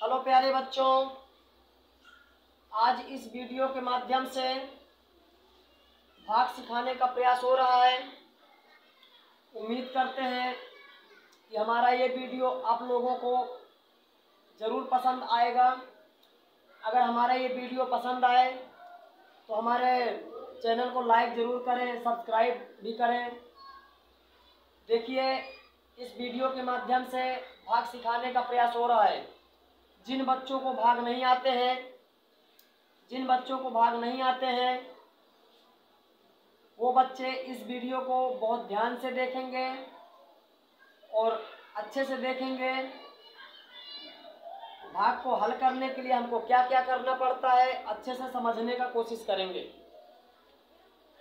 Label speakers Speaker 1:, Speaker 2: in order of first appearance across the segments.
Speaker 1: Hello प्यारे बच्चों, आज इस वीडियो के माध्यम से भाग सिखाने का प्रयास हो रहा है। उम्मीद करते हैं कि हमारा ये वीडियो आप लोगों को ज़रूर पसंद आएगा। अगर हमारा ये वीडियो पसंद आए तो हमारे चैनल को लाइक ज़रूर करें, सब्सक्राइब भी करें। देखिए, इस वीडियो के माध्यम से भाग सिखाने का प्रयास हो रहा है। जिन बच्चों को भाग नहीं आते हैं वो बच्चे इस वीडियो को बहुत ध्यान से देखेंगे और अच्छे से देखेंगे। भाग को हल करने के लिए हमको क्या क्या करना पड़ता है अच्छे से समझने का कोशिश करेंगे।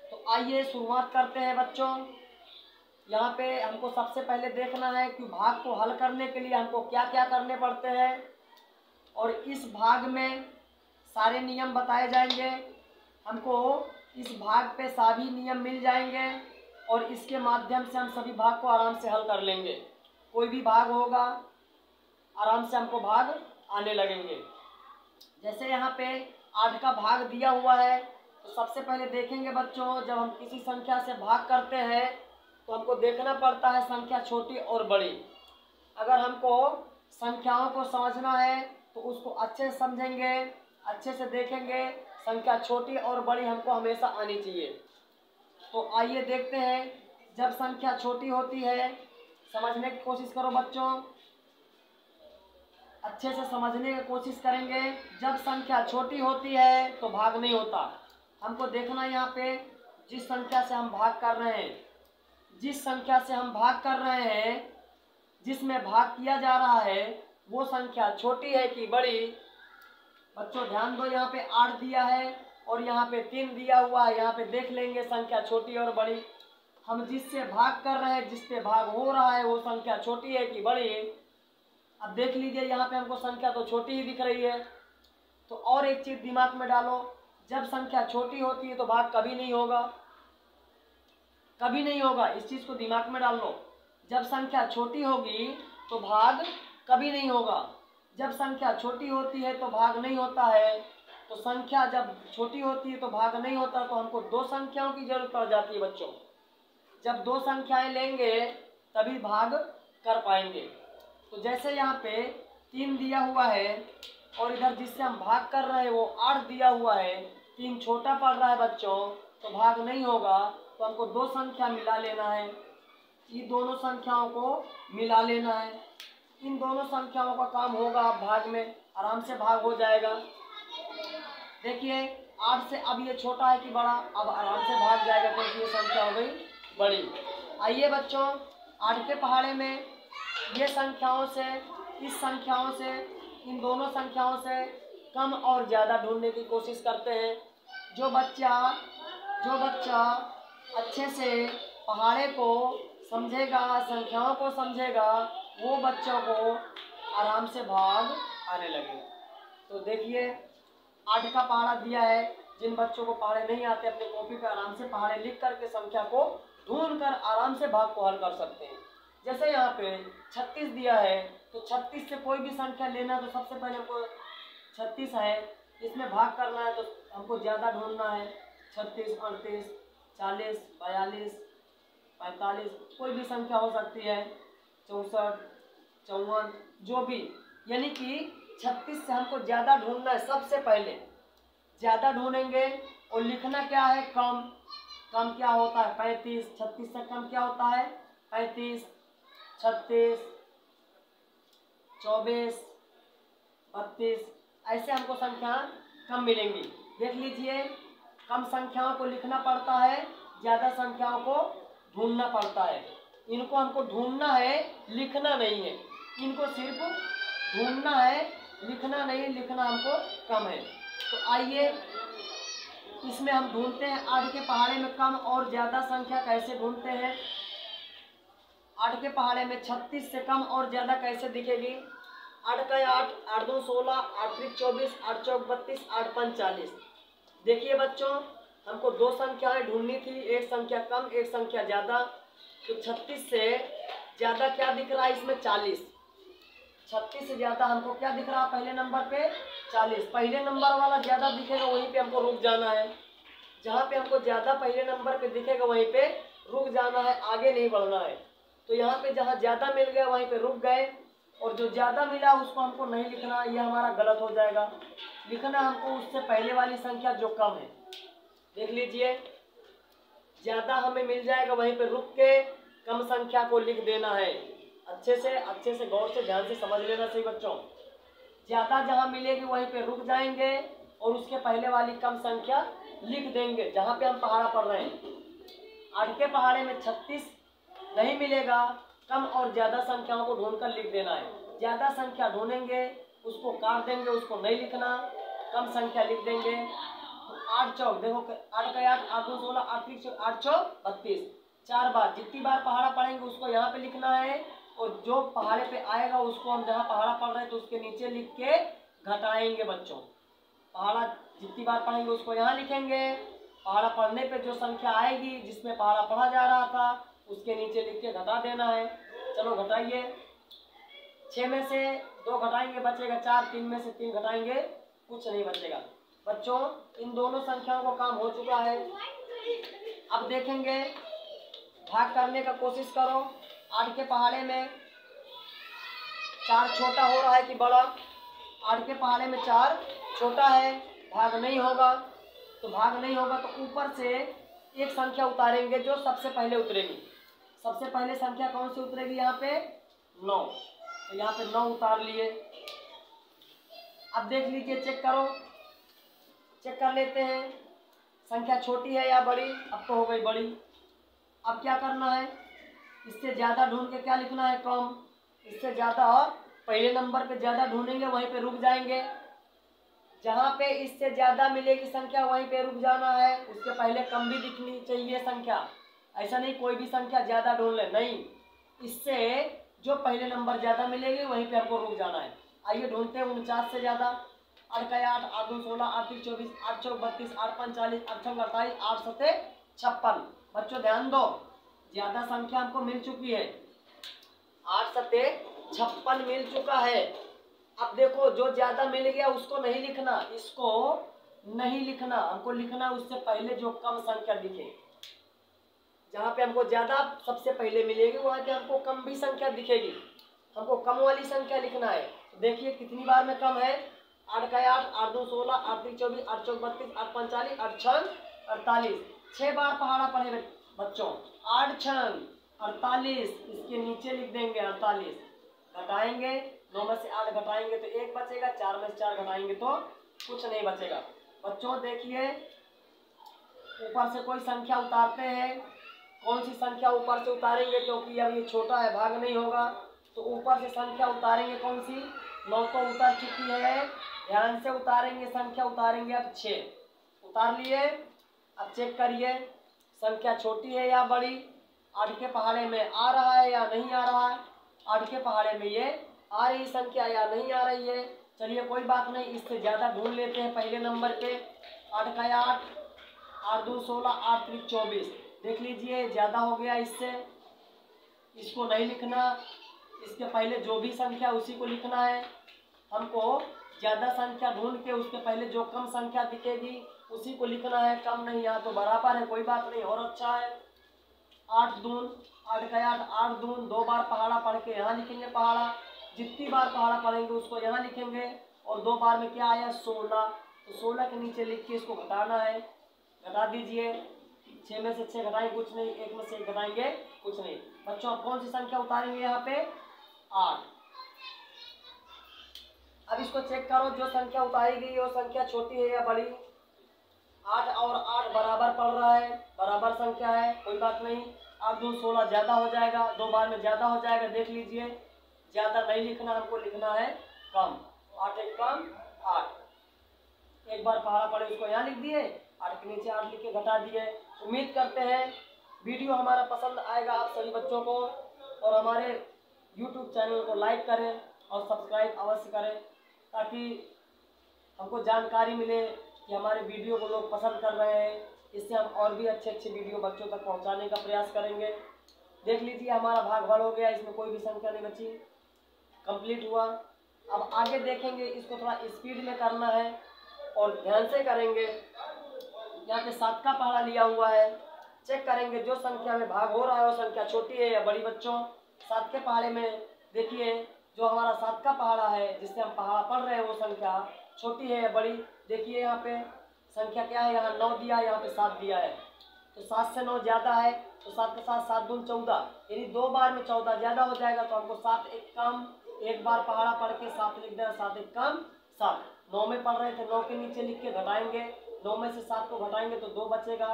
Speaker 1: तो आइए शुरुआत करते हैं बच्चों। यहाँ पे हमको सबसे पहले देखना है कि भाग को हल करने के लिए हमको क्या क्या करने पड़ते हैं, और इस भाग में सारे नियम बताए जाएंगे। हमको इस भाग पे सभी नियम मिल जाएंगे और इसके माध्यम से हम सभी भाग को आराम से हल कर लेंगे। कोई भी भाग होगा आराम से हमको भाग आने लगेंगे। जैसे यहाँ पे 8 का भाग दिया हुआ है, तो सबसे पहले देखेंगे बच्चों, जब हम किसी संख्या से भाग करते हैं तो हमको देखना पड़ता है संख्या छोटी और बड़ी। अगर हमको संख्याओं को समझना है तो उसको अच्छे से समझेंगे, अच्छे से देखेंगे। संख्या छोटी और बड़ी हमको हमेशा आनी चाहिए। तो आइए देखते हैं, जब संख्या छोटी होती है, समझने की कोशिश करो बच्चों, अच्छे से समझने की कोशिश करेंगे। जब संख्या छोटी होती है तो भाग नहीं होता। हमको देखना है यहाँ पे जिस संख्या से हम भाग कर रहे हैं, जिसमें भाग किया जा रहा है वो संख्या छोटी है कि बड़ी। बच्चों ध्यान दो, यहाँ पे 8 दिया है और यहाँ पे 3 दिया हुआ है। यहाँ पे देख लेंगे संख्या छोटी और बड़ी। हम जिससे भाग कर रहे हैं, जिस पे भाग हो रहा है, वो संख्या छोटी है कि बड़ी। अब देख लीजिए, यहाँ पे हमको संख्या तो छोटी ही दिख रही है। तो और एक चीज़ दिमाग में डालो, जब संख्या छोटी होती है तो भाग कभी नहीं होगा, कभी नहीं होगा। इस चीज़ को दिमाग में डाल लो। जब संख्या छोटी होगी तो भाग कभी नहीं होगा। जब संख्या छोटी होती है तो भाग नहीं होता है। तो संख्या जब छोटी होती है तो भाग नहीं होता, तो हमको 2 संख्याओं की जरूरत पड़ जाती है बच्चों। जब 2 संख्याएं लेंगे तभी भाग कर पाएंगे। तो जैसे यहाँ पे 3 दिया हुआ है और इधर जिससे हम भाग कर रहे हैं वो 8 दिया हुआ है, 3 छोटा पड़ रहा है बच्चों, तो भाग नहीं होगा। तो हमको 2 संख्या मिला लेना है, ये दोनों संख्याओं को मिला लेना है। इन दोनों संख्याओं का काम होगा, भाग में आराम से भाग हो जाएगा। देखिए 8 से अब ये छोटा है कि बड़ा, अब आराम से भाग जाएगा क्योंकि ये संख्या हो गई बड़ी। आइए बच्चों, 8 के पहाड़े में ये संख्याओं से, इस संख्याओं से, इन दोनों संख्याओं से कम और ज़्यादा ढूंढने की कोशिश करते हैं। जो बच्चा अच्छे से पहाड़े को समझेगा, संख्याओं को समझेगा, वो बच्चों को आराम से भाग आने लगेगा। तो देखिए 8 का पहाड़ा दिया है। जिन बच्चों को पहाड़े नहीं आते, अपने कॉपी पे आराम से पहाड़े लिख करके संख्या को ढूंढ कर आराम से भाग को हल कर सकते हैं। जैसे यहाँ पे 36 दिया है, तो 36 से कोई भी संख्या लेना, तो सबसे पहले हमको 36 है, इसमें भाग करना है तो हमको ज़्यादा ढूंढना है। 36, 38, 40, 42, 45, कोई भी संख्या हो सकती है, 64, 54, जो भी, यानी कि 36 से हमको ज़्यादा ढूंढना है। सबसे पहले ज़्यादा ढूंढेंगे और लिखना क्या है, कम। कम क्या होता है, 35। 36 से कम क्या होता है, 35, 36, 24, 32, ऐसे हमको संख्या कम मिलेंगी। देख लीजिए, कम संख्याओं को लिखना पड़ता है, ज़्यादा संख्याओं को ढूंढना पड़ता है। इनको हमको ढूंढना है, लिखना नहीं है। इनको सिर्फ ढूंढना है, लिखना नहीं। लिखना हमको कम है। तो आइए इसमें हम ढूंढते हैं 8 के पहाड़े में कम और ज़्यादा संख्या कैसे ढूंढते हैं। 8 के पहाड़े में 36 से कम और ज़्यादा कैसे दिखेगी। 8 का 8, 8 2 16, 8 3 24, 8 4 32, 8 5 40। देखिए बच्चों, हमको 2 संख्याएं ढूंढनी थी, एक संख्या कम, एक संख्या ज़्यादा। तो 36 से ज़्यादा क्या दिख रहा है इसमें, 40। 36 से ज़्यादा हमको क्या दिख रहा पहले नंबर पे 40। पहले नंबर वाला ज़्यादा दिखेगा वहीं पे हमको रुक जाना है। जहाँ पे हमको ज़्यादा पहले नंबर पे दिखेगा वहीं पे रुक जाना है, आगे नहीं बढ़ना है। तो यहाँ पे जहाँ ज़्यादा मिल गया वहीं पे रुक गए, और जो ज़्यादा मिला उसको हमको नहीं लिखना, ये हमारा गलत हो जाएगा। लिखना हमको उससे पहले वाली संख्या जो कम है। देख लीजिए, ज़्यादा हमें मिल जाएगा वहीं पे रुक के कम संख्या को लिख देना है। अच्छे से गौर से ध्यान से समझ लेना सही बच्चों। ज़्यादा जहाँ मिलेगी वहीं पे रुक जाएंगे और उसके पहले वाली कम संख्या लिख देंगे। जहाँ पे हम पहाड़ा पढ़ रहे हैं, 8 के पहाड़े में 36 नहीं मिलेगा, कम और ज़्यादा संख्याओं को ढूंढकर लिख देना है। ज़्यादा संख्या ढूंढेंगे उसको काट देंगे, उसको नहीं लिखना, कम संख्या लिख देंगे। 8 चौक देखो, 8 का 8, 8 2 16, 8 3 8 चौक 32। 4 बार, जितनी बार पहाड़ा पढ़ेंगे उसको यहाँ पे लिखना है, और जो पहाड़े पे आएगा उसको हम जहाँ पहाड़ा पढ़ रहे हैं तो उसके नीचे लिख के घटाएंगे बच्चों। पहाड़ा जितनी बार पढ़ेंगे उसको यहाँ लिखेंगे, पहाड़ा पढ़ने पे जो संख्या आएगी जिसमें पहाड़ा पढ़ा जा रहा था उसके नीचे लिख के घटा देना है। चलो घटाइए, 6 में से 2 घटाएंगे बचेगा 4, 3 में से 3 घटाएंगे कुछ नहीं बचेगा। बच्चों इन दोनों संख्याओं का काम हो चुका है। अब देखेंगे, भाग करने का कोशिश करो। 8 के पहाड़े में 4 छोटा हो रहा है कि बड़ा? 8 के पहाड़े में 4 छोटा है, भाग नहीं होगा। तो भाग नहीं होगा तो ऊपर से एक संख्या उतारेंगे जो सबसे पहले उतरेगी। सबसे पहले संख्या कौन सी उतरेगी? यहाँ पे 9। तो यहाँ पे 9 उतार लिए। अब देख लीजिए, चेक करो, चेक कर लेते हैं संख्या छोटी है या बड़ी। अब तो हो गई बड़ी। अब क्या करना है, इससे ज़्यादा ढूंढ के क्या लिखना है? कम। इससे ज़्यादा और पहले नंबर पे ज़्यादा ढूंढेंगे वहीं पे रुक जाएंगे। जहाँ पे इससे ज़्यादा मिलेगी संख्या वहीं पे रुक जाना है, उसके पहले कम भी दिखनी चाहिए संख्या। ऐसा नहीं कोई भी संख्या ज़्यादा ढूंढ ले, नहीं, इससे जो पहले नंबर ज़्यादा मिलेगी वहीं पे हमको रुक जाना है। आइए ढूंढते हैं 49 से ज़्यादा। 8 का 8, 8 2 16, 8 3 24, 8 चौक 32, 8 5 40, 8 6 28, 8 7 56। बच्चों ध्यान दो, ज़्यादा संख्या हमको मिल चुकी है, 8 7 56 मिल चुका है। अब देखो, जो ज़्यादा मिल गया उसको नहीं लिखना, इसको नहीं लिखना, हमको लिखना उससे पहले जो कम संख्या दिखे। जहाँ पे हमको ज़्यादा सबसे पहले मिलेगी वहाँ पे हमको कम भी संख्या दिखेगी, हमको कम वाली संख्या लिखना है। तो देखिए कितनी बार में कम है? 8 का 8, 8 2 16, 8 3 24, 8 चौक 32, 8 5 40, 8 6 48। 6 बार पहाड़ा पढ़े बच्चों, 8 6 48, इसके नीचे लिख देंगे 48। घटाएंगे, 9 में से 8 घटाएंगे तो 1 बचेगा, 4 में से 4 घटाएंगे तो कुछ नहीं बचेगा। बच्चों देखिए, ऊपर से कोई संख्या उतारते हैं, कौन सी संख्या ऊपर से उतारेंगे? क्योंकि अब ये छोटा है, भाग नहीं होगा, तो ऊपर से संख्या उतारेंगे कौन सी? 9 तो उतर चुकी है, ध्यान से उतारेंगे, संख्या उतारेंगे अब 6 उतार लिए। अब चेक करिए संख्या छोटी है या बड़ी? 8 के पहाड़े में आ रहा है या नहीं आ रहा है? 8 के पहाड़े में ये आ रही संख्या या नहीं आ रही है? चलिए कोई बात नहीं, इससे ज़्यादा ढूंढ लेते हैं पहले नंबर पे। 8 का 8, 8 2 16, 8 3 24। देख लीजिए ज़्यादा हो गया, इससे इसको नहीं लिखना, इसके पहले जो भी संख्या उसी को लिखना है। हमको ज़्यादा संख्या ढूंढ के उसके पहले जो कम संख्या दिखेगी उसी को लिखना है, कम नहीं। यहाँ तो बराबर है, कोई बात नहीं, और अच्छा है। 8 दून, 8 का 8, 8 दून, 2 बार पहाड़ा पढ़ के यहाँ लिखेंगे पहाड़ा। जितनी बार पहाड़ा पढ़ेंगे उसको यहाँ लिखेंगे, और 2 बार में क्या आया? 16। तो 16 के नीचे लिख के इसको घटाना है, घटा दीजिए। 6 में से 6 घटाएंगे कुछ नहीं, 1 में से 1 घटाएंगे कुछ नहीं। बच्चों अब कौन सी संख्या उतारेंगे यहाँ पे? 8। अब इसको चेक करो, जो संख्या उतारी गई वो संख्या छोटी है या बड़ी? 8 और 8 बराबर पड़ रहा है, बराबर संख्या है, कोई बात नहीं। 8 2 16 ज़्यादा हो जाएगा, 2 बार में ज़्यादा हो जाएगा। देख लीजिए, ज़्यादा नहीं लिखना, हमको लिखना है कम। 8 1 कम 8। एक बार पहाड़ा पड़े उसको यहाँ लिख दिए, 8 के नीचे 8 लिख के घटा दिए। उम्मीद करते हैं वीडियो हमारा पसंद आएगा आप सभी बच्चों को, और हमारे YouTube चैनल को लाइक करें और सब्सक्राइब अवश्य करें, ताकि हमको जानकारी मिले कि हमारे वीडियो को लोग पसंद कर रहे हैं। इससे हम और भी अच्छे अच्छे वीडियो बच्चों तक पहुंचाने का प्रयास करेंगे। देख लीजिए हमारा भाग भल हो गया, इसमें कोई भी संख्या नहीं बची। कंप्लीट हुआ। अब आगे देखेंगे, इसको थोड़ा स्पीड में करना है और ध्यान से करेंगे। यहाँ पे 7 का पहाड़ा लिया हुआ है, चेक करेंगे जो संख्या में भाग हो रहा है वो संख्या छोटी है या बड़ी। बच्चों 7 के पहाड़े में देखिए, जो हमारा 7 का पहाड़ा है जिससे हम पहाड़ा पढ़ रहे हैं वो संख्या छोटी है या बड़ी। देखिए यहाँ पे संख्या क्या है, यहाँ 9 दिया है, यहाँ पे 7 दिया है, तो 7 से 9 ज़्यादा है, तो 7 के साथ 7 दून 14, यानी 2 बार में 14 ज़्यादा हो जाएगा, तो हमको 7 एक कम, एक बार पहाड़ा पढ़ के 7 लिख देना, 7 एक कम 7। 9 में पढ़ रहे थे, 9 के नीचे लिख के घटाएंगे, 9 में से 7 को घटाएंगे तो 2 बचेगा।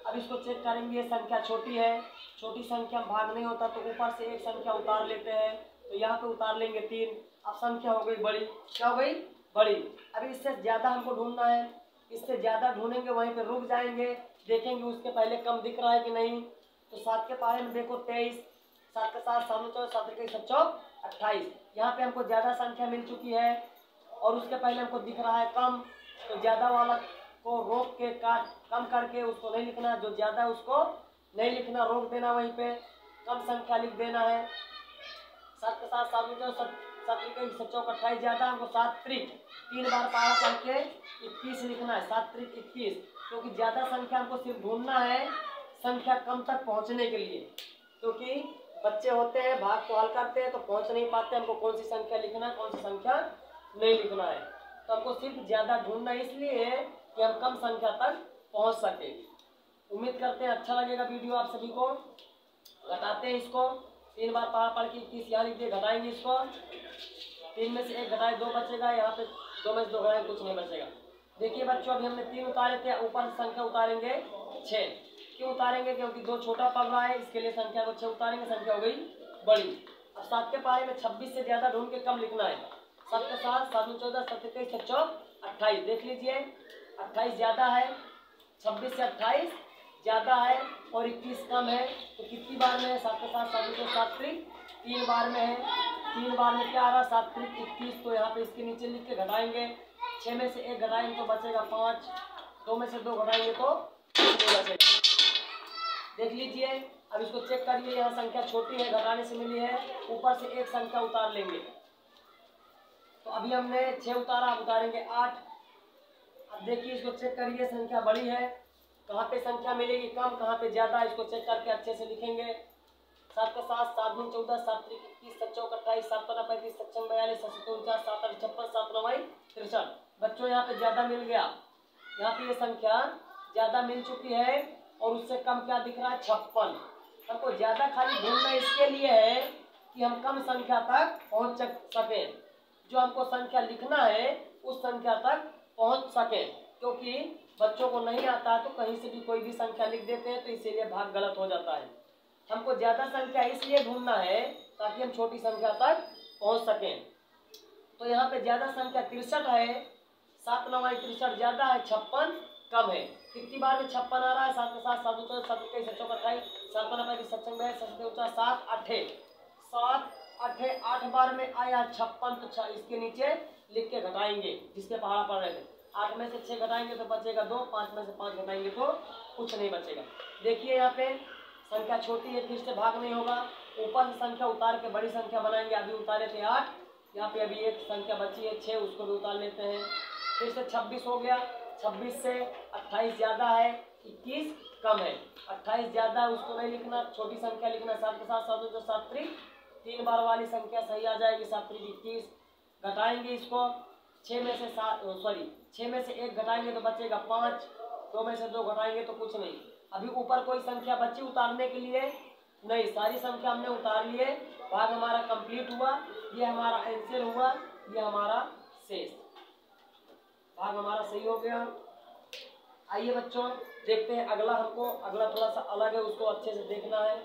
Speaker 1: अब इसको चेक करेंगे, संख्या छोटी है, छोटी संख्या में भाग नहीं होता, तो ऊपर से एक संख्या उतार लेते हैं, तो यहाँ पे उतार लेंगे 3। अब संख्या हो गई बड़ी, क्या हो गई, बड़ी। अभी इससे ज़्यादा हमको ढूंढना है, इससे ज़्यादा ढूंढेंगे, वहीं पे रुक जाएंगे, देखेंगे उसके पहले कम दिख रहा है कि नहीं। तो 7 के पहाड़े में देखो 23, 7 के साथ 7 14, 7 के 28, यहाँ पे हमको ज़्यादा संख्या मिल चुकी है और उसके पहले हमको दिख रहा है कम, तो ज़्यादा वाला को रोक के काट कम करके उसको नहीं लिखना, जो ज़्यादा है उसको नहीं लिखना, रोक देना, वहीं पे कम संख्या लिख देना है। 7 के साथ 7 14, 7 28 ज़्यादा, हमको 7 त्रिक 3 बार पहाड़ा पढ़ के 21 लिखना है, 7 त्रिक 21, क्योंकि ज़्यादा संख्या हमको सिर्फ ढूंढना है संख्या कम तक पहुंचने के लिए, क्योंकि बच्चे होते हैं भाग को हल करते हैं तो पहुंच नहीं पाते, हमको कौन सी संख्या लिखना है कौन सी संख्या नहीं लिखना है, तो हमको सिर्फ ज़्यादा ढूंढना इसलिए है कि हम कम संख्या तक पहुंच सके। उम्मीद करते हैं अच्छा लगेगा वीडियो आप सभी को। घटाते हैं इसको, 3 बार पहाड़ा पढ़ के 21 यहाँ लिख दिए, घटाएंगे इसको, 3 में से 1 घटाए 2 बचेगा, यहाँ पे 2 में से 2 घटाए कुछ नहीं बचेगा। देखिए बच्चों, अभी हमने 3 उतारे थे, ऊपर से संख्या उतारेंगे 6। क्यों उतारेंगे, क्योंकि 2 छोटा पड़ रहा है, इसके लिए संख्या को 6 उतारेंगे, संख्या हो गई बड़ी। अब 7 के पहाड़े में 26 से ज़्यादा ढूंढ के कम लिखना है। 7 के साथ 7 14, 7 23, 7 28, देख लीजिए 28 ज़्यादा है, 26 से 28 ज़्यादा है और 21 कम है, तो कितनी बार में है, 7 के साथ 7 14, 7 त्रिक 3 बार में है, 3 बार में क्या आ रहा है, 7 त्रिक 21, तो यहाँ पे इसके नीचे लिख के घटाएंगे, 6 में से 1 घटाएंगे तो बचेगा 5, 2 में से 2 घटाएंगे तो बचेगा। देख लीजिए, अब इसको चेक करिए, यहाँ संख्या छोटी है, घटाने से मिली है, ऊपर से एक संख्या उतार लेंगे, तो अभी हमने 6 उतारा, अब उतारेंगे 8। अब देखिए इसको चेक करिए, संख्या बड़ी है, कहाँ पे संख्या मिलेगी कम, कहाँ पे ज़्यादा, इसको चेक करके अच्छे से लिखेंगे। 7 के साथ 7 दून 14, 7 त्रिक 21, 7 चौक 28, 7 15 35, 7 छः 42, 7 7 49, 7 8 56, 7 9 63। बच्चों यहाँ पे ज़्यादा मिल गया, यहाँ पे ये संख्या ज़्यादा मिल चुकी है और उससे कम क्या दिख रहा है, 56। हमको ज़्यादा खाली ढूंढना इसके लिए है कि हम कम संख्या तक पहुँच सकें, जो हमको संख्या लिखना है उस संख्या तक पहुँच सकें, क्योंकि बच्चों को नहीं आता तो कहीं से भी कोई भी संख्या लिख देते हैं, तो इसीलिए भाग गलत हो जाता है। हमको ज़्यादा संख्या इसलिए ढूंढना है ताकि हम छोटी संख्या तक पहुँच सकें। तो यहाँ पे ज़्यादा संख्या 63 है, 7 9 63 ज़्यादा है, 56 कम है। कितनी बार में 56 आ रहा है, 7 के साथ 7 14, 7 21, 7 28, 7 15 35, 7 6 42, 7 7 7 8 8 बार में आया 56, तो इसके नीचे लिख के घटाएंगे, जिसके पहाड़ा पड़ रहे थे। 8 में से 6 घटाएंगे तो बचेगा 2, 5 में से 5 घटाएंगे तो कुछ नहीं बचेगा। देखिए यहाँ पे संख्या छोटी है, फिर से भाग नहीं होगा, ऊपर से संख्या उतार के बड़ी संख्या बनाएंगे। अभी उतारे थे 8, यहाँ पे अभी एक संख्या बची है 6, उसको भी उतार लेते हैं। फिर से 26 हो गया, 26 से 28 ज़्यादा है, 21 कम है। 28 ज़्यादा है, उसको नहीं लिखना, छोटी संख्या लिखना। 7 के साथ 7 7 त्रिक 3 बार वाली संख्या सही आ जाएगी, 7 त्रिक 21। घटाएंगे इसको, 6 में से 1 घटाएंगे तो बचेगा 5, 2 में से 2 घटाएंगे तो कुछ नहीं। अभी ऊपर कोई संख्या बची उतारने के लिए नहीं, सारी संख्या हमने उतार लिए, भाग हमारा कंप्लीट हुआ, ये हमारा आंसर हुआ, ये हमारा शेष भाग हमारा सही हो गया। आइए बच्चों देखते हैं अगला, हमको अगला थोड़ा सा अलग है, उसको अच्छे से देखना है।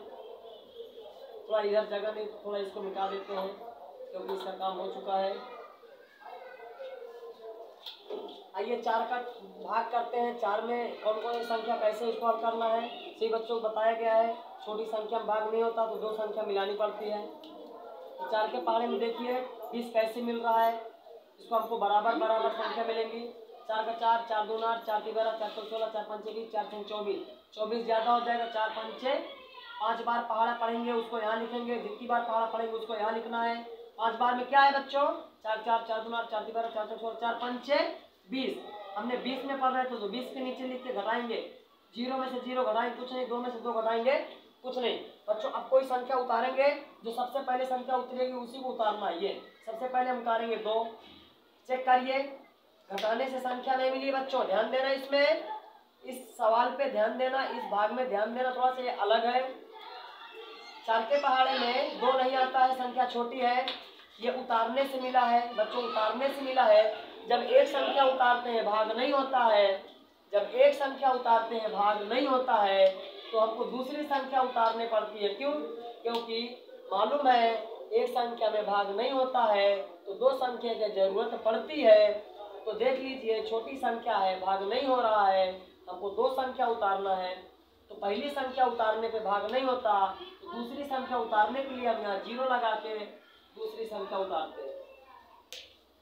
Speaker 1: थोड़ा इधर जगह नहीं, थोड़ा इसको मिटा देते हैं क्योंकि इसका काम हो चुका है। आइए 4 का भाग करते हैं। 4 में कौन कौन सी संख्या कैसे इसको हल करना है सही बच्चों को बताया गया है। छोटी संख्या में भाग नहीं होता तो 2 संख्या मिलानी पड़ती है। तो 4 के पहाड़े में देखिए 20 कैसे मिल रहा है, इसको हमको बराबर बराबर संख्या मिलेंगी। 4 का 4, 4 2 8, 4 3 12, 4 4 16, 4 5 21, 4 3 24, 24 ज़्यादा हो जाएगा। 4 5 6, 5 बार पहाड़ा पढ़ेंगे उसको यहाँ लिखेंगे, जितनी बार पहाड़ा पढ़ेंगे उसको यहाँ लिखना है 5 बार में क्या है बच्चों? 4 4 4 2 8 4 3 12 4 4 16 4 5 6 20। हमने 20 में पढ़ रहे थे तो 20 के नीचे लिख के घटाएंगे, 0 में से 0 घटाएंगे कुछ नहीं, 2 में से 2 घटाएंगे कुछ नहीं। बच्चों अब कोई संख्या उतारेंगे, जो सबसे पहले संख्या उतरेगी उसी को उतारना है। ये सबसे पहले हम उतारेंगे 2। चेक करिए, घटाने से संख्या नहीं मिली बच्चों, ध्यान देना इसमें, इस सवाल पे ध्यान देना, इस भाग में ध्यान देना, थोड़ा सा ये अलग है। 4 के पहाड़े में 2 नहीं आता है, संख्या छोटी है, ये उतारने से मिला है बच्चों, उतारने से मिला है। जब एक संख्या उतारते हैं भाग नहीं होता है, जब एक संख्या उतारते हैं भाग नहीं होता है तो हमको दूसरी संख्या उतारनी पड़ती है। क्यों? क्योंकि मालूम है एक संख्या में भाग नहीं होता है तो 2 संख्या की जरूरत पड़ती है। तो देख लीजिए छोटी संख्या है, भाग नहीं हो रहा है, हमको 2 संख्या उतारना है। तो पहली संख्या उतारने पे भाग नहीं होता तो दूसरी संख्या उतारने के लिए हम यहाँ 0 लगा के दूसरी संख्या उतारते हैं।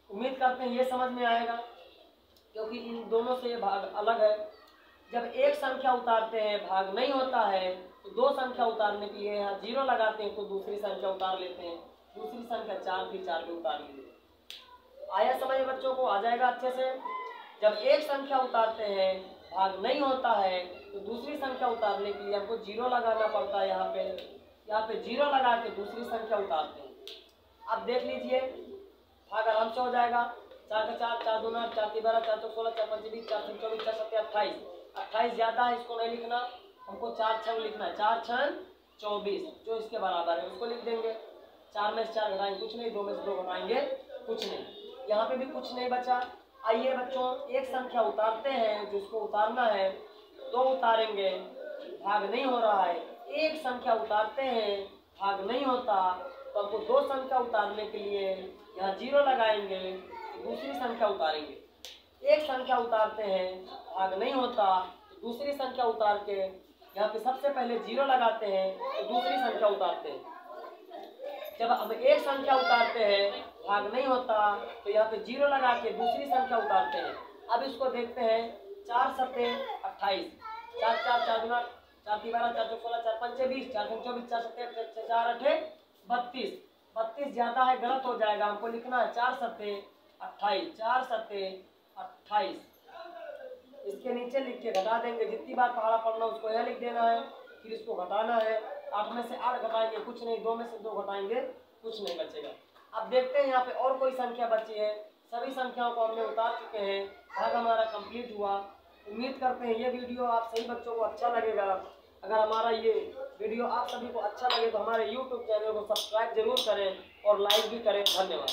Speaker 1: उम्मीद करते हैं ये समझ में आएगा, क्योंकि इन दोनों से ये भाग अलग है। जब एक संख्या उतारते हैं भाग नहीं होता है तो 2 संख्या उतारने के लिए यहाँ 0 लगाते हैं तो दूसरी संख्या उतार लेते हैं। दूसरी संख्या 4 थी, 4 भी उतार लीजिए। आया समझ बच्चों को? आ जाएगा अच्छे से। जब एक संख्या उतारते हैं भाग नहीं होता है तो दूसरी संख्या उतारने के लिए हमको 0 लगाना पड़ता है। यहाँ पे 0 लगा के दूसरी संख्या उतारते हैं। अब देख लीजिए भाग आराम से हो जाएगा। 4 का 4 4 2 8 4 3 12 4 4 16 4 5 20 4 3 24 4 7 28। 28 ज्यादा है, इसको नहीं लिखना, हमको 4 6 लिखना है। 4 6 24 जो इसके बराबर है उसको लिख देंगे। 4 में से 4 घटाएंगे कुछ नहीं, 2 में से 2 घटाएंगे कुछ नहीं, यहाँ पे भी कुछ नहीं बचा। आइए बच्चों एक संख्या उतारते हैं, जिसको उतारना है 2 उतारेंगे, भाग नहीं हो रहा है। एक संख्या उतारते हैं भाग नहीं होता तो हमको 2 संख्या उतारने के लिए यहाँ 0 लगाएंगे, दूसरी संख्या उतारेंगे। एक संख्या उतारते हैं भाग नहीं होता तो दूसरी संख्या उतार के यहाँ पे सबसे पहले 0 लगाते हैं तो दूसरी संख्या उतारते हैं। जब हम एक संख्या उतारते हैं भाग नहीं होता तो यहाँ पे 0 लगा के दूसरी संख्या उतारते हैं। अब इसको देखते हैं। 4 7 28, 4 4 4 2 4 3 12 4 4 16 4 5 6 20 4 24 4 7 4 8 32। 32 ज्यादा है, गलत हो जाएगा, हमको लिखना है 4 7 28, 4 7 28। इसके नीचे लिख के घटा देंगे, जितनी बार पहाड़ा पढ़ना उसको यह लिख देना है, फिर इसको घटाना है। 8 में से 8 घटाएंगे कुछ नहीं, 2 में से 2 घटाएंगे कुछ नहीं बचेगा। अब देखते हैं यहाँ पे और कोई संख्या बची है। सभी संख्याओं को हमने उतार चुके हैं, भाग हमारा कंप्लीट हुआ। उम्मीद करते हैं ये वीडियो आप सभी बच्चों को अच्छा लगेगा। अगर हमारा ये वीडियो आप सभी को अच्छा लगे तो हमारे YouTube चैनल को सब्सक्राइब जरूर करें और लाइक भी करें। धन्यवाद।